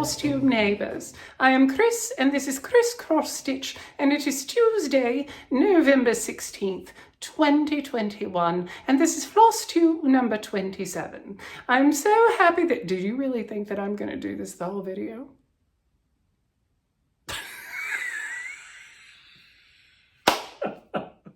Flosstube neighbors. I am Chris and this is Xrossstitch and it is Tuesday, November 16th, 2021 and this is Flosstube number 27. I'm so happy that, did you really think that I'm going to do this the whole video?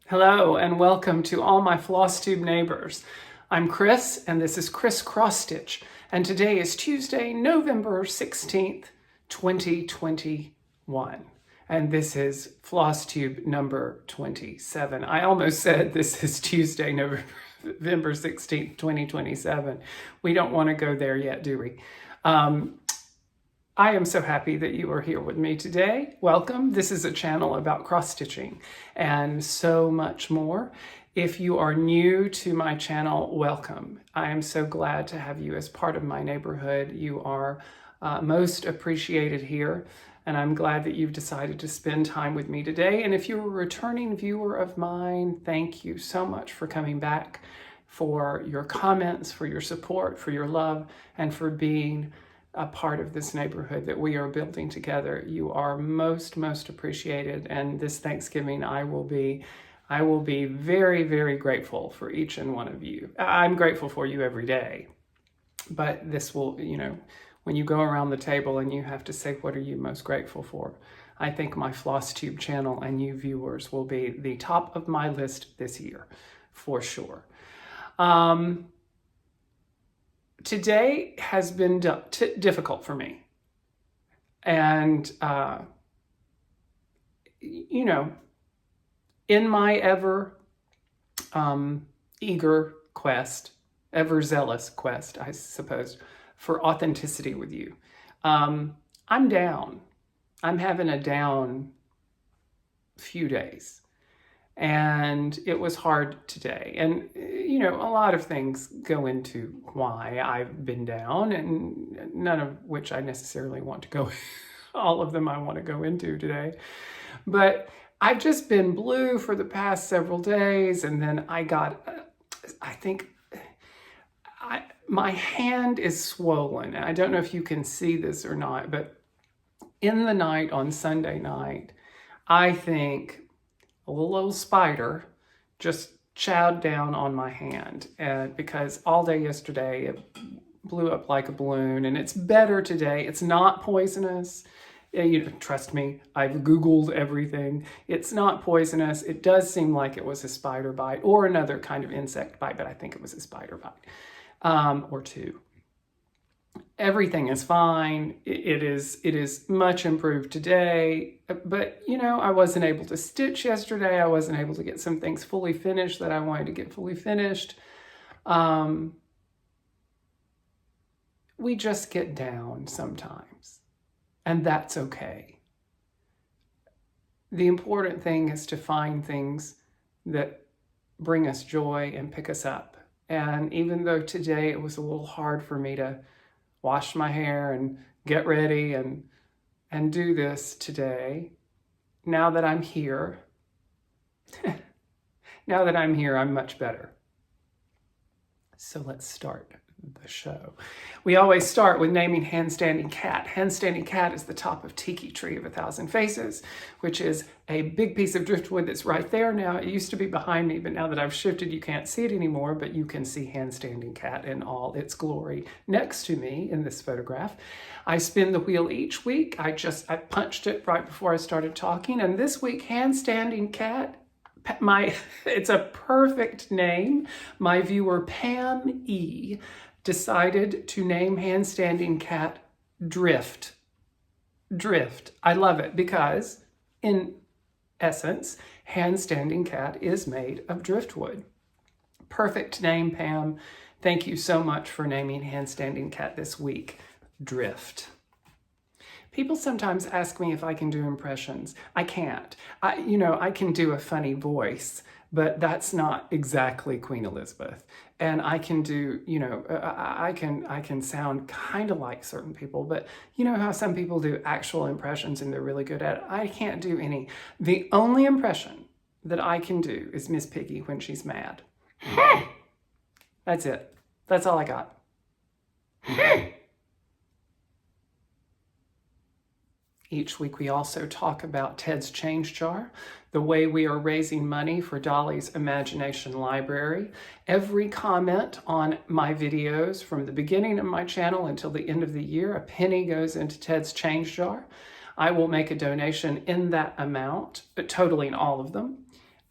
Hello and welcome to all my Flosstube neighbors. I'm Chris and this is Xrossstitch and today is Tuesday, November 16th, 2021. And this is Flosstube number 27. I almost said this is Tuesday, November 16th, 2027. We don't want to go there yet, do we? I am so happy that you are here with me today. Welcome. This is a channel about cross-stitching and so much more. If you are new to my channel, welcome. I am so glad to have you as part of my neighborhood. You are most appreciated here, and I'm glad that you've decided to spend time with me today. And if you're a returning viewer of mine, thank you so much for coming back, for your comments, for your support, for your love, and for being a part of this neighborhood that we are building together. You are most appreciated, and this Thanksgiving I will be very, very grateful for each and one of you. I'm grateful for you every day, but this will, you know, when you go around the table and you have to say, what are you most grateful for? I think my Flosstube channel and you viewers will be the top of my list this year, for sure. Today has been difficult for me. And, you know, in my ever eager quest, ever zealous quest, I suppose, for authenticity with you, I'm down. I'm having a down few days. And it was hard today. And, you know, a lot of things go into why I've been down, and none of which I necessarily want to go, all of them I want to go into today. But I've just been blue for the past several days. And then I got, my hand is swollen. I don't know if you can see this or not, but in the night on Sunday night, I think a little spider just chowed down on my hand, and because all day yesterday it blew up like a balloon, and it's better today. It's not poisonous. You know, trust me, I've Googled everything. It's not poisonous. It does seem like it was a spider bite or another kind of insect bite, but I think it was a spider bite or two. Everything is fine. It is much improved today, but you know, I wasn't able to stitch yesterday. I wasn't able to get some things fully finished that I wanted to get fully finished. We just get down sometimes, and that's okay. The important thing is to find things that bring us joy and pick us up. And even though today it was a little hard for me to wash my hair and get ready and do this today, now that I'm here, I'm much better. So let's start the show. We always start with naming Handstanding Cat. Handstanding Cat is the top of Tiki Tree of 1,000 Faces, which is a big piece of driftwood that's right there now. It used to be behind me, but now that I've shifted, you can't see it anymore, but you can see Handstanding Cat in all its glory next to me in this photograph. I spin the wheel each week. I punched it right before I started talking, and this week, Handstanding Cat, it's a perfect name. My viewer Pam E decided to name Handstanding Cat Drift. Drift. I love it because, in essence, Handstanding Cat is made of driftwood. Perfect name, Pam. Thank you so much for naming Handstanding Cat this week, Drift. People sometimes ask me if I can do impressions. I can't. I can do a funny voice, but that's not exactly Queen Elizabeth. And I can do, I can sound kind of like certain people, but you know how some people do actual impressions and they're really good at it? I can't do any. The only impression that I can do is Miss Piggy when she's mad. That's it. That's all I got. Each week we also talk about Ted's Change Jar, the way we are raising money for Dolly's Imagination Library. Every comment on my videos from the beginning of my channel until the end of the year, a penny goes into Ted's Change Jar. I will make a donation in that amount, totaling all of them.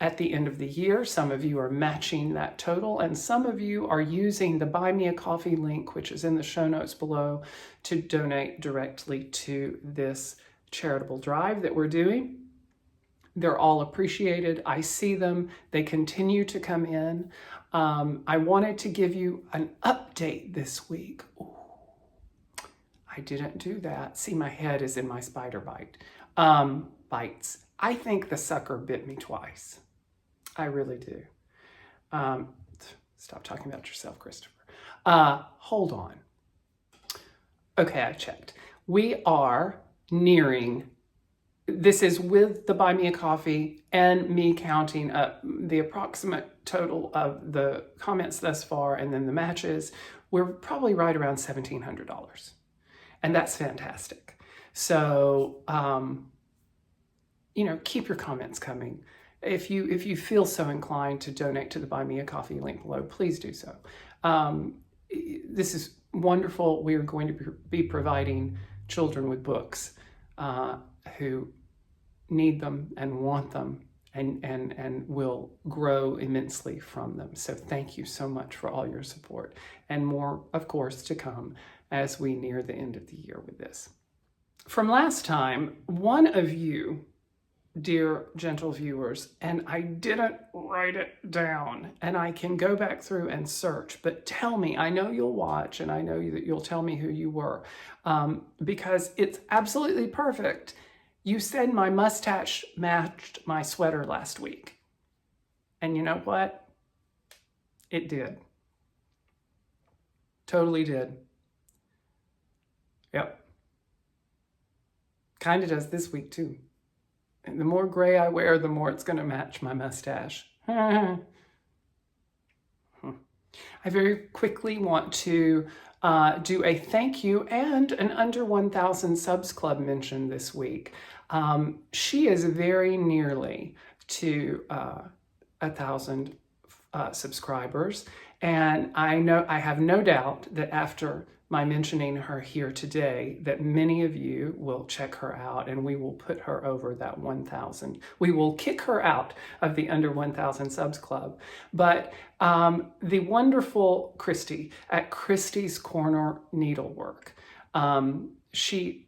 At the end of the year, some of you are matching that total, and some of you are using the Buy Me a Coffee link, which is in the show notes below, to donate directly to this charitable drive that we're doing. They're all appreciated. I see them. They continue to come in. I wanted to give you an update this week. Ooh, I didn't do that. See, my head is in my spider bites. I think the sucker bit me twice. I really do. Stop talking about yourself, Christopher. Hold on. Okay, I checked. We are nearing, this is with the Buy Me a Coffee and me counting up the approximate total of the comments thus far and then the matches. We're probably right around $1,700. And that's fantastic. So, you know, keep your comments coming. If you feel so inclined to donate to the Buy Me a Coffee link below, please do so. This is wonderful. We are going to be providing children with books who need them and want them and will grow immensely from them. So thank you so much for all your support, and more, of course, to come as we near the end of the year with this. From last time, one of you, dear gentle viewers, and I didn't write it down, and I can go back through and search, but tell me, I know you'll watch, and I know that you'll tell me who you were, because it's absolutely perfect. You said my mustache matched my sweater last week. And you know what? It did. Totally did. Yep. Kind of does this week too. And the more gray I wear, the more it's going to match my mustache. I very quickly want to do a thank you and an under 1,000 subs club mention this week. She is very nearly to 1,000 subscribers, and I have no doubt that after my mentioning her here today, that many of you will check her out, and we will put her over that 1,000. We will kick her out of the under 1,000 subs club. But the wonderful Christy at Christy's Corner Needlework, she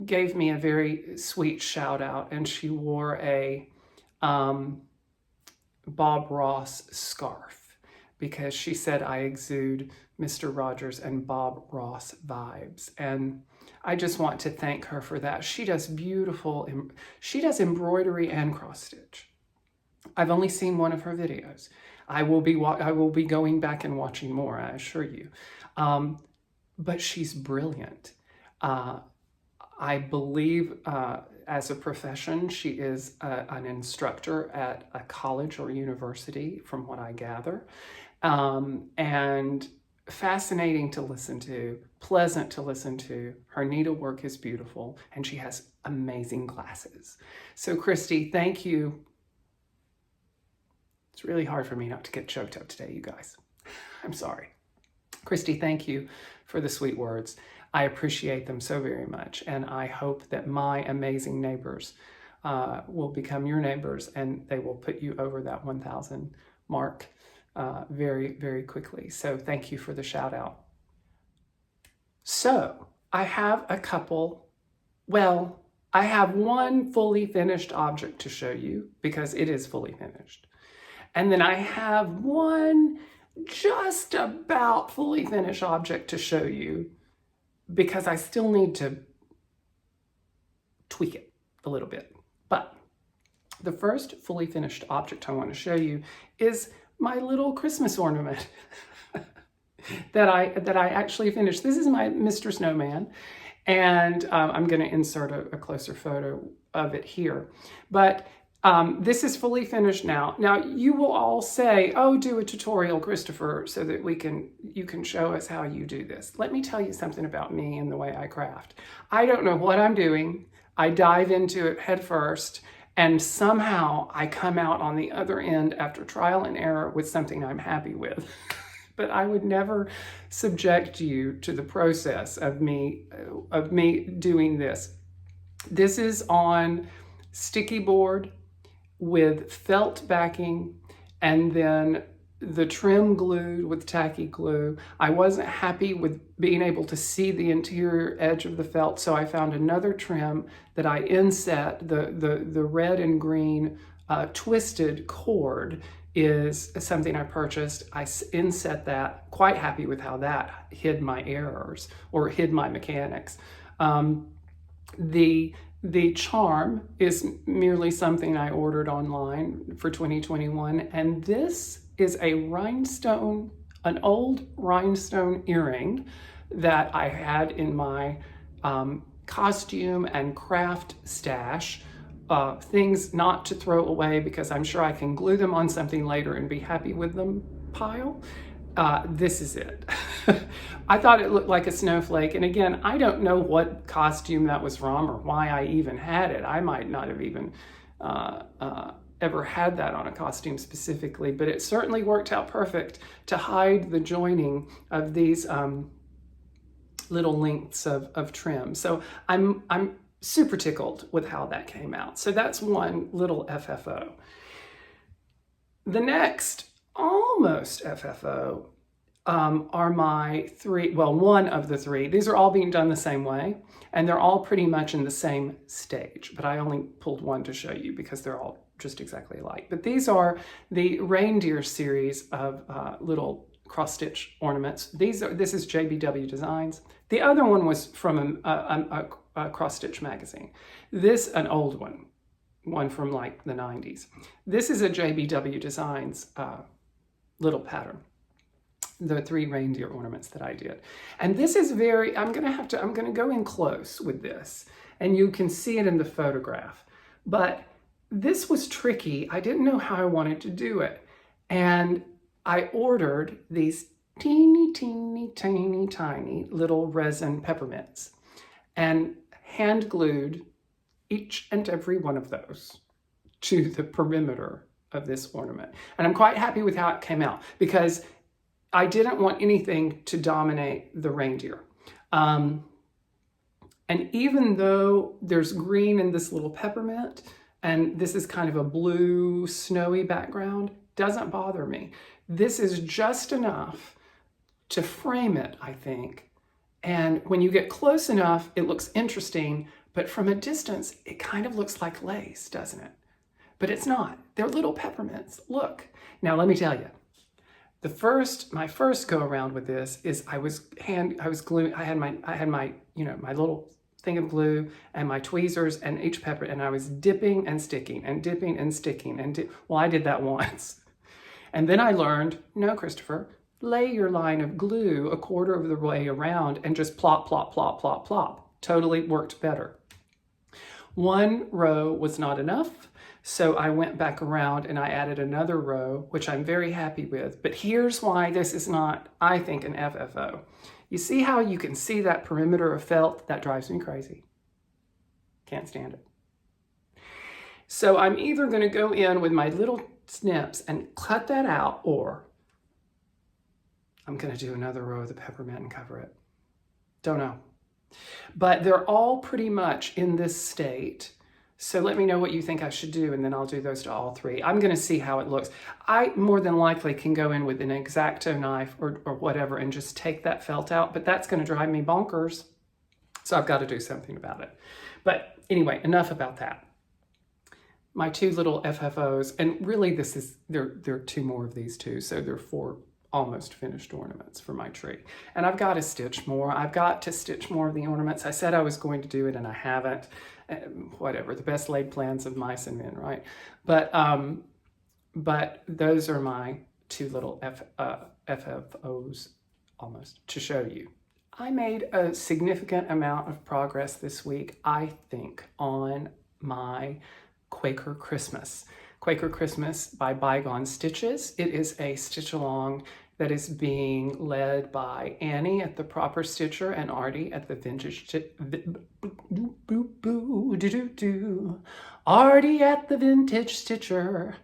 gave me a very sweet shout out, and she wore a Bob Ross scarf because she said I exude Mr. Rogers and Bob Ross vibes. And I just want to thank her for that. She does she does embroidery and cross stitch. I've only seen one of her videos. I will be going back and watching more, I assure you. But she's brilliant. I believe as a profession, she is an instructor at a college or university, from what I gather. And fascinating to listen to, pleasant to listen to. Her needlework is beautiful, and she has amazing glasses. So Christy, thank you. It's really hard for me not to get choked up today, you guys. I'm sorry. Christy, thank you for the sweet words. I appreciate them so very much, and I hope that my amazing neighbors will become your neighbors, and they will put you over that 1,000 mark very, very quickly. So thank you for the shout out. So I have a couple, well, I have one fully finished object to show you because it is fully finished. And then I have one just about fully finished object to show you because I still need to tweak it a little bit. But the first fully finished object I want to show you is my little Christmas ornament that I actually finished. This is my Mr. Snowman, and I'm going to insert a closer photo of it here. But This is fully finished now. Now you will all say, oh, do a tutorial, Christopher, so that you can show us how you do this. Let me tell you something about me and the way I craft. I don't know what I'm doing. I dive into it head first, and somehow I come out on the other end after trial and error with something I'm happy with. But I would never subject you to the process of me doing this. This is on sticky board with felt backing, and then the trim glued with tacky glue. I wasn't happy with being able to see the interior edge of the felt, so I found another trim that I inset. The red and green twisted cord is something I purchased. I inset that, quite happy with how that hid my errors or hid my mechanics. The charm is merely something I ordered online for 2021, and this is a rhinestone, an old rhinestone earring that I had in my costume and craft stash, things not to throw away because I'm sure I can glue them on something later and be happy with them pile. This is it. I thought it looked like a snowflake. And again, I don't know what costume that was from or why I even had it. I might not have even ever had that on a costume specifically, but it certainly worked out perfect to hide the joining of these little lengths of trim. So I'm super tickled with how that came out. So that's one little FFO. The next almost FFO are my three, well, one of the three. These are all being done the same way, and they're all pretty much in the same stage, but I only pulled one to show you because they're all just exactly alike. But these are the reindeer series of little cross-stitch ornaments. This is JBW Designs. The other one was from a cross-stitch magazine. This, an old one from like the 90s. This is a JBW Designs little pattern, the 3 reindeer ornaments that I did. And this is very, I'm gonna go in close with this, and you can see it in the photograph. But this was tricky. I didn't know how I wanted to do it. And I ordered these teeny, teeny, tiny, tiny little resin peppermints and hand glued each and every one of those to the perimeter of this ornament. And I'm quite happy with how it came out because I didn't want anything to dominate the reindeer. And even though there's green in this little peppermint, and this is kind of a blue snowy background, doesn't bother me. This is just enough to frame it, I think. And when you get close enough, it looks interesting, but from a distance, it kind of looks like lace, doesn't it? But it's not. They're little peppermints. Look. Now let me tell you, my first go around with this is I was gluing. I had my my little thing of glue and my tweezers and each pepper, and I was dipping and sticking and dipping and sticking well, I did that once, and then I learned, no, Christopher, lay your line of glue a quarter of the way around and just plop, plop, plop, plop, plop. Totally worked better. One row was not enough. So I went back around and I added another row, which I'm very happy with. But here's why this is not, I think, an FFO. You see how you can see that perimeter of felt? That drives me crazy. Can't stand it. So I'm either going to go in with my little snips and cut that out, or I'm going to do another row of the peppermint and cover it. Don't know. But they're all pretty much in this state. So let me know what you think I should do, and then I'll do those to all 3. I'm going to see how it looks. I more than likely can go in with an X-Acto knife or whatever and just take that felt out, but that's going to drive me bonkers. So I've got to do something about it. But anyway, enough about that. My 2 little FFOs, and really there are 2 more of these too, so there are 4 almost finished ornaments for my tree. And I've got to stitch more. I've got to stitch more of the ornaments. I said I was going to do it and I haven't. Whatever, the best laid plans of mice and men, right? But those are my 2 little FFOs almost to show you. I made a significant amount of progress this week, I think, on my Quaker Christmas. Quaker Christmas by ByGone Stitches. It is a stitch along that is being led by Annie at the Proper Stitcher and ARRTIE at the Vintage ARRTIE at the Vintage Stitcher.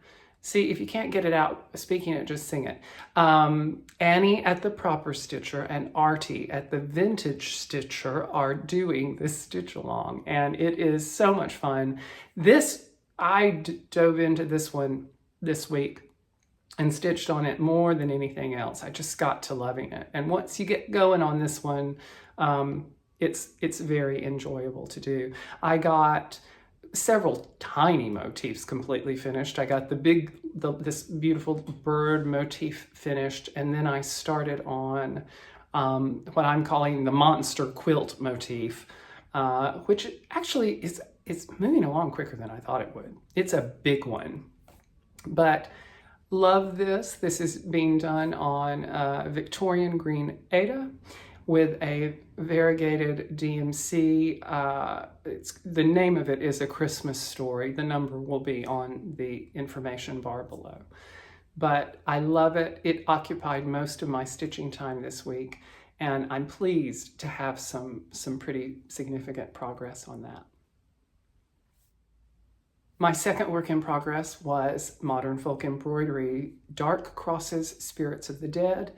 See, if you can't get it out speaking it, just sing it. Annie at the Proper Stitcher and ARRTIE at the Vintage Stitcher are doing this stitch along, and it is so much fun. I dove into this one this week and stitched on it more than anything else. I just got to loving it. And once you get going on this one, it's very enjoyable to do. I got several tiny motifs completely finished. I got this beautiful bird motif finished, and then I started on what I'm calling the monster quilt motif, which actually is moving along quicker than I thought it would. It's a big one, but love this. This is being done on Victorian green Aida with a variegated DMC. The name of it is A Christmas Story. The number will be on the information bar below. But I love it. It occupied most of my stitching time this week, and I'm pleased to have some pretty significant progress on that. My second work in progress was Modern Folk Embroidery, Dark Crosses, Spirits of the Dead.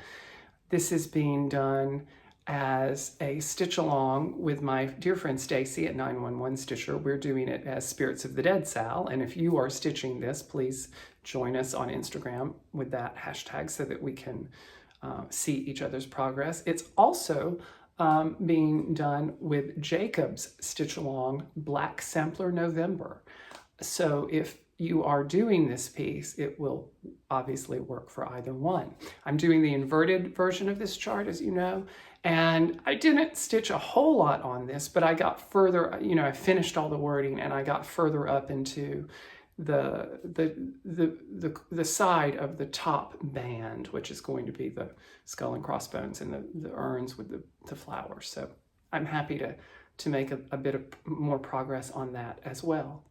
This is being done as a stitch along with my dear friend Stacy at 911 Stitcher. We're doing it as Spirits of the Deadsal, and if you are stitching this, please join us on Instagram with that hashtag so that we can see each other's progress. It's also being done with Jacob's stitch along, BLACKSAMPLERNOVEMBER. So if you are doing this piece, it will obviously work for either one. I'm doing the inverted version of this chart, as you know, and I didn't stitch a whole lot on this, but I got further, I finished all the wording and I got further up into the side of the top band, which is going to be the skull and crossbones and the urns with the flowers. So I'm happy to make a bit of more progress on that as well.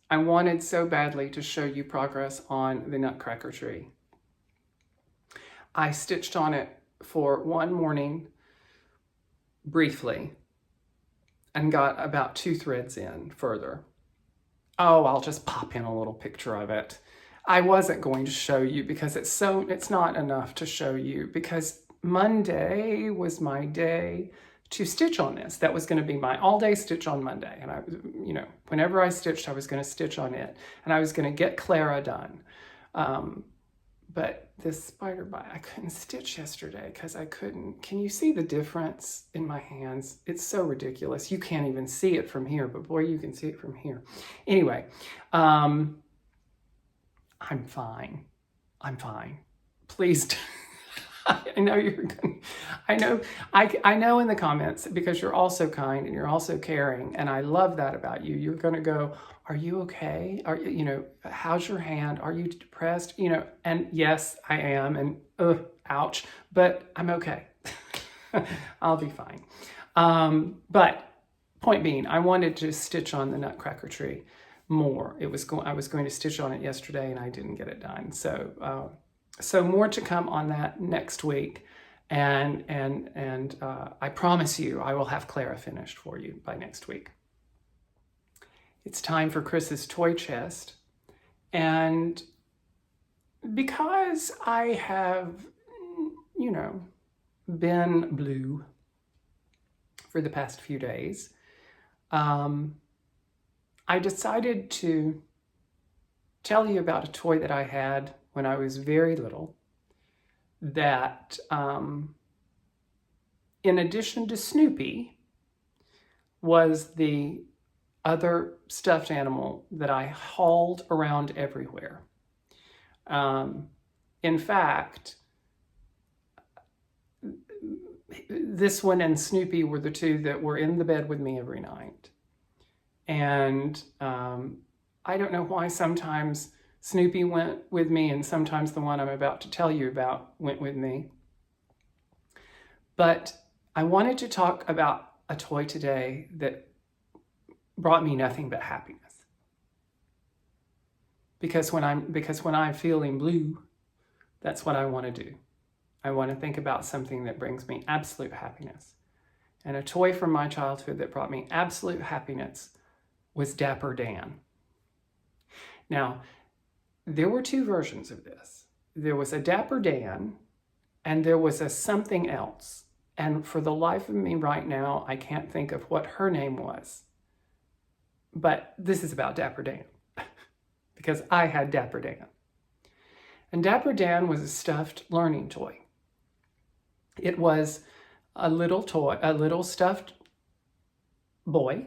I wanted so badly to show you progress on the Nutcracker Tree. I stitched on it for one morning briefly and got about 2 threads in further. Oh, I'll just pop in a little picture of it. I wasn't going to show you because it's not enough to show you, because Monday was my day to stitch on this. That was going to be my all-day stitch on Monday. And I, whenever I stitched, I was going to stitch on it. And I was going to get Clara done. But this spider bite, I couldn't stitch yesterday because I couldn't. Can you see the difference in my hands? It's so ridiculous. You can't even see it from here, but boy, you can see it from here. Anyway, I'm fine. I'm fine. Please I know you're going. I know in the comments, because you're also kind and you're also caring, and I love that about you. You're going to go, "Are you okay? How's your hand? Are you depressed?" And yes, I am, and ouch, but I'm okay. I'll be fine. But point being, I wanted to stitch on the Nutcracker Tree more. I was going to stitch on it yesterday, and I didn't get it done. So more to come on that next week, and I promise you I will have Clara finished for you by next week. It's time for Chris's toy chest, and because I have, been blue for the past few days, I decided to tell you about a toy that I had when I was very little, that in addition to Snoopy, was the other stuffed animal that I hauled around everywhere. In fact, this one and Snoopy were the two that were in the bed with me every night. And I don't know why sometimes Snoopy went with me and sometimes the one I'm about to tell you about went with me. But I wanted to talk about a toy today that brought me nothing but happiness. because when I'm feeling blue, that's what I want to do. I want to think about something that brings me absolute happiness. And a toy from my childhood that brought me absolute happiness was Dapper Dan. Now, there were two versions of this. There was a Dapper Dan, and there was a something else. And for the life of me right now, I can't think of what her name was. But this is about Dapper Dan, because I had Dapper Dan. And Dapper Dan was a stuffed learning toy. It was a little toy, a little stuffed boy,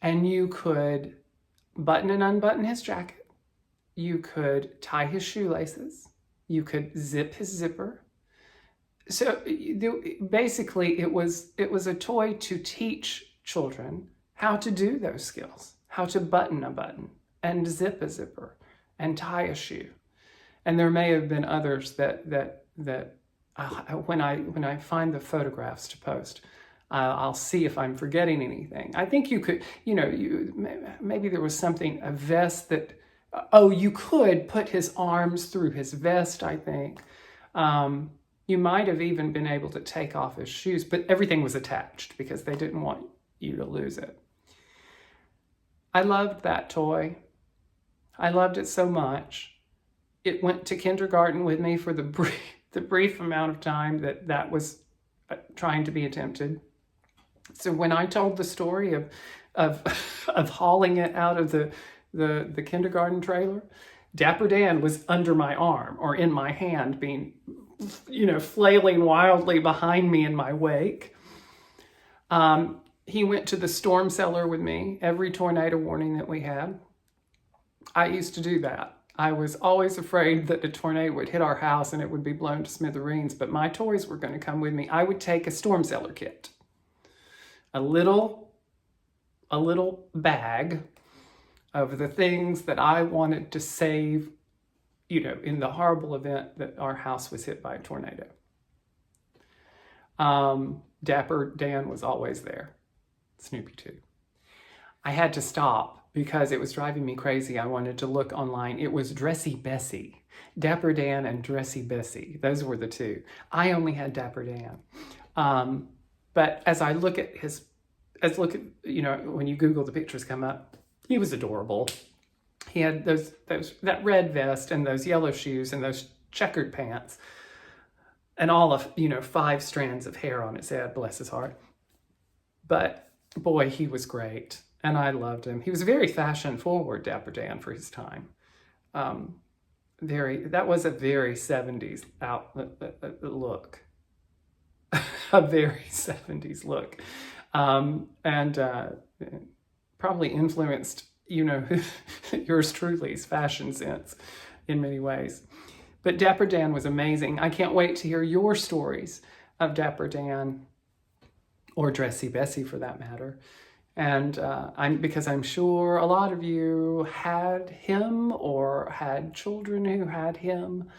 and you could button and unbutton his jacket. You could tie his shoelaces. You could zip his zipper. So basically it was a toy to teach children how to do those skills, how to button a button and zip a zipper and tie a shoe. And there may have been others that when I find the photographs to post, I'll see if I'm forgetting anything. I think you could, maybe there was something, a vest that, you could put his arms through his vest, I think. You might have even been able to take off his shoes, but everything was attached because they didn't want you to lose it. I loved that toy. I loved it so much. It went to kindergarten with me for the brief amount of time that was trying to be attempted. So when I told the story of hauling it out of the kindergarten trailer, Dapper Dan was under my arm or in my hand, being, flailing wildly behind me in my wake. He went to the storm cellar with me every tornado warning that we had. I used to do that. I was always afraid that a tornado would hit our house and it would be blown to smithereens, but my toys were going to come with me. I would take a storm cellar kit, a little bag of the things that I wanted to save, in the horrible event that our house was hit by a tornado. Dapper Dan was always there. Snoopy too. I had to stop because it was driving me crazy. I wanted to look online. It was Dressy Bessie. Dapper Dan and Dressy Bessie. Those were the two. I only had Dapper Dan. But as I look at when you Google, the pictures come up, he was adorable. He had that red vest and those yellow shoes and those checkered pants and all of, 5 strands of hair on his head, bless his heart. But boy, he was great. And I loved him. He was very fashion forward, Dapper Dan, for his time. That was a very 70s look. A very 70s look. And probably influenced, yours truly's fashion sense in many ways. But Dapper Dan was amazing. I can't wait to hear your stories of Dapper Dan, or Dressy Bessie for that matter. And because I'm sure a lot of you had him or had children who had him,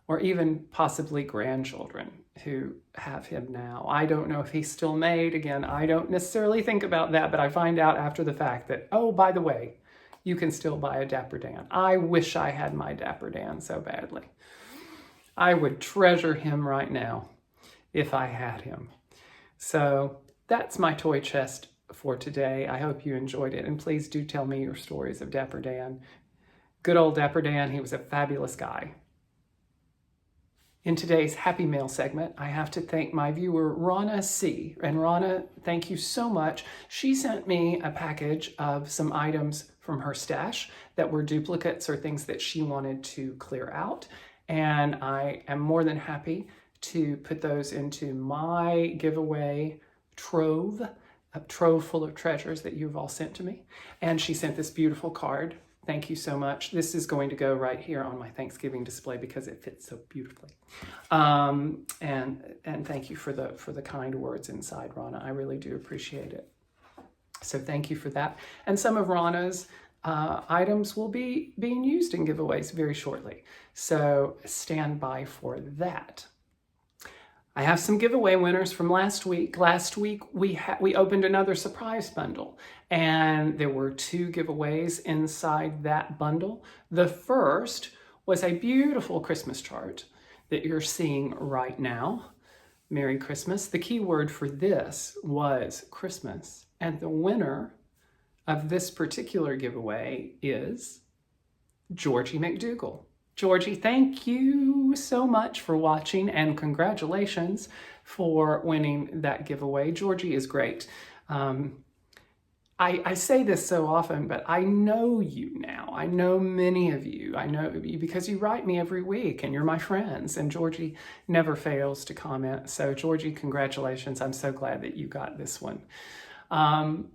or even possibly grandchildren who have him now. I don't know if he's still made. Again, I don't necessarily think about that, but I find out after the fact that, oh, by the way, you can still buy a Dapper Dan. I wish I had my Dapper Dan so badly. I would treasure him right now if I had him. So that's my toy chest for today. I hope you enjoyed it, and please do tell me your stories of Dapper Dan. Good old Dapper Dan, he was a fabulous guy. In today's Happy Mail segment, I have to thank my viewer, RONNA C. And RONNA, thank you so much. She sent me a package of some items from her stash that were duplicates or things that she wanted to clear out. And I am more than happy to put those into my giveaway trove, a trove full of treasures that you've all sent to me. And she sent this beautiful card. Thank you so much. This is going to go right here on my Thanksgiving display because it fits so beautifully. And thank you for the kind words inside, RONNA. I really do appreciate it. So thank you for that. And some of RONNA's items will be being used in giveaways very shortly. So stand by for that. I have some giveaway winners from last week. Last week we opened another surprise bundle, and there were 2 giveaways inside that bundle. The first was a beautiful Christmas chart that you're seeing right now. Merry Christmas. The key word for this was Christmas, and the winner of this particular giveaway is Georgie McDougall. Georgie, thank you so much for watching, and congratulations for winning that giveaway. Georgie is great. I say this so often, but I know you now. I know many of you. I know you because you write me every week and you're my friends, and Georgie never fails to comment. So Georgie, congratulations. I'm so glad that you got this one. And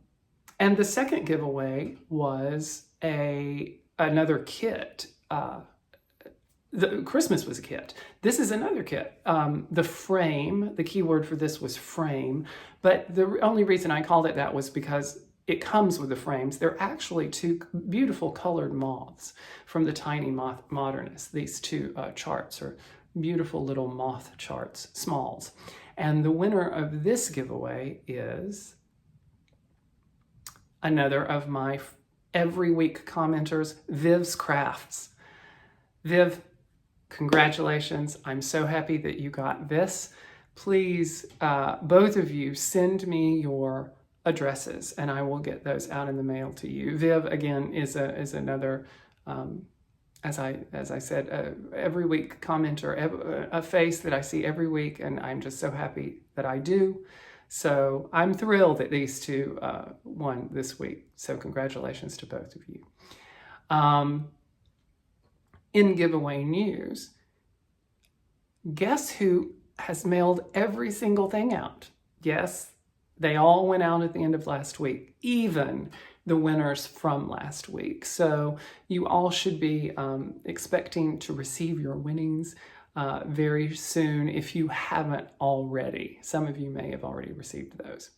the second giveaway was another kit. The Christmas was a kit. This is another kit. The frame, the key word for this was frame, but the only reason I called it that was because it comes with the frames. They're actually 2 beautiful colored moths from the Tiny Modernist. These 2 charts are beautiful little moth charts, smalls. And the winner of this giveaway is another of my every week commenters, Viv's Crafts. Viv, congratulations. I'm so happy that you got this. Please, both of you, send me your addresses and I will get those out in the mail to you. Viv, again, is another, as I said, every week commenter, a face that I see every week, and I'm just so happy that I do. So I'm thrilled that these 2 won this week. So congratulations to both of you. In giveaway news, guess who has mailed every single thing out? Yes, they all went out at the end of last week, even the winners from last week. So you all should be expecting to receive your winnings very soon if you haven't already. Some of you may have already received those.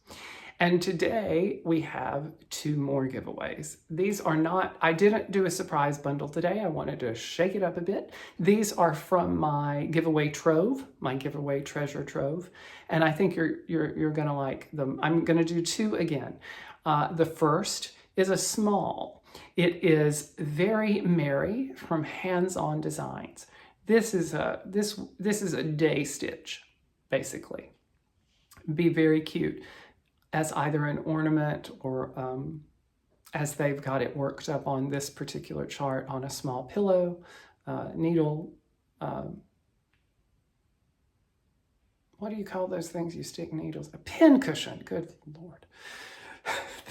And today we have 2 more giveaways. These are not, I didn't do a surprise bundle today. I wanted to shake it up a bit. These are from my giveaway trove, my giveaway treasure trove. And I think you're gonna like them. I'm gonna do 2 again. The first is a small. It is Very Merry from Hands On Designs. This is a day stitch, basically. Be very cute as either an ornament or as they've got it worked up on this particular chart on a small pillow, needle, what do you call those things you stick needles? A pin cushion, good Lord.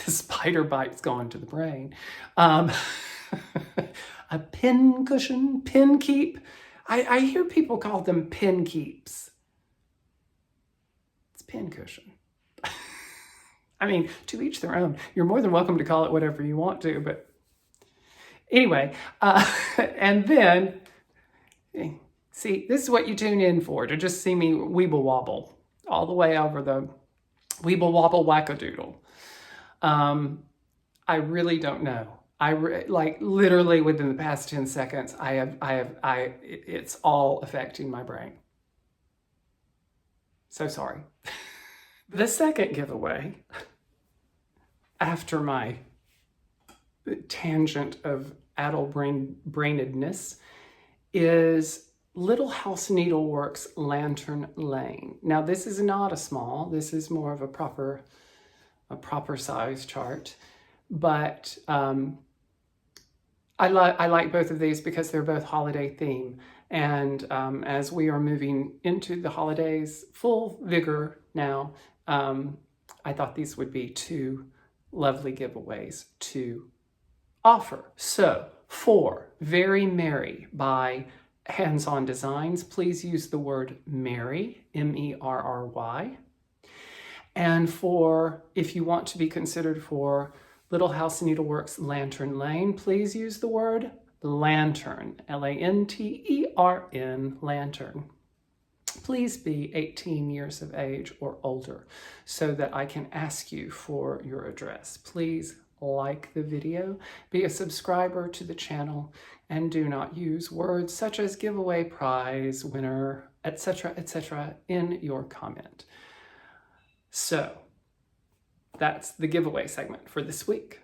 The spider bite's gone to the brain. A pin cushion, pin keep. I hear people call them pin keeps. It's pin cushion. I mean, to each their own. You're more than welcome to call it whatever you want to, but anyway. And then, see, this is what you tune in for, to just see me weeble wobble all the way over the weeble wobble wackadoodle. I really don't know. Like literally within the past 10 seconds, it's all affecting my brain. So sorry. The second giveaway, after my tangent of addle-brainedness, is Little House Needlework's Lantern Lane. Now this is not a small, this is more of a proper size chart, but I like both of these because they're both holiday theme. And as we are moving into the holidays, full vigor now, I thought these would be 2 lovely giveaways to offer. So for Very Merry by Hands On Designs, please use the word Merry, M-E-R-R-Y. And for, if you want to be considered for Little House Needlework's Lantern Lane, please use the word lantern, L-A-N-T-E-R-N, lantern. Please be 18 years of age or older so that I can ask you for your address. Please like the video, be a subscriber to the channel, and do not use words such as giveaway, prize, winner, etc., in your comment. So that's the giveaway segment for this week.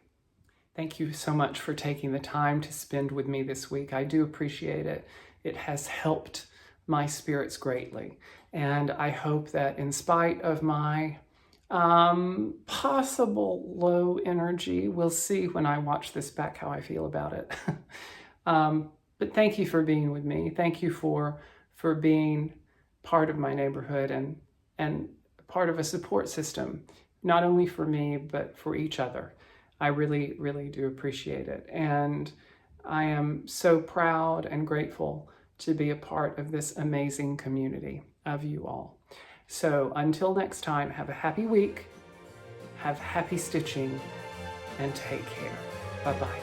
Thank you so much for taking the time to spend with me this week. I do appreciate it. It has helped my spirits greatly. And I hope that in spite of my possible low energy, we'll see when I watch this back how I feel about it. But thank you for being with me. Thank you for being part of my neighborhood and part of a support system, not only for me, but for each other. I really, really do appreciate it. And I am so proud and grateful to be a part of this amazing community of you all. So until next time, have a happy week, have happy stitching, and take care. Bye-bye.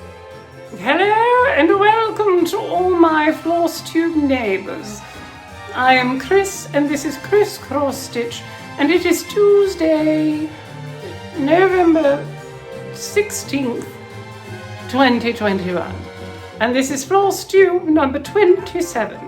Hello and welcome to all my Flosstube neighbors. I am Chris and this is Xrossstitch, and it is Tuesday, November 16th, 2021. And this is Flosstube number 27.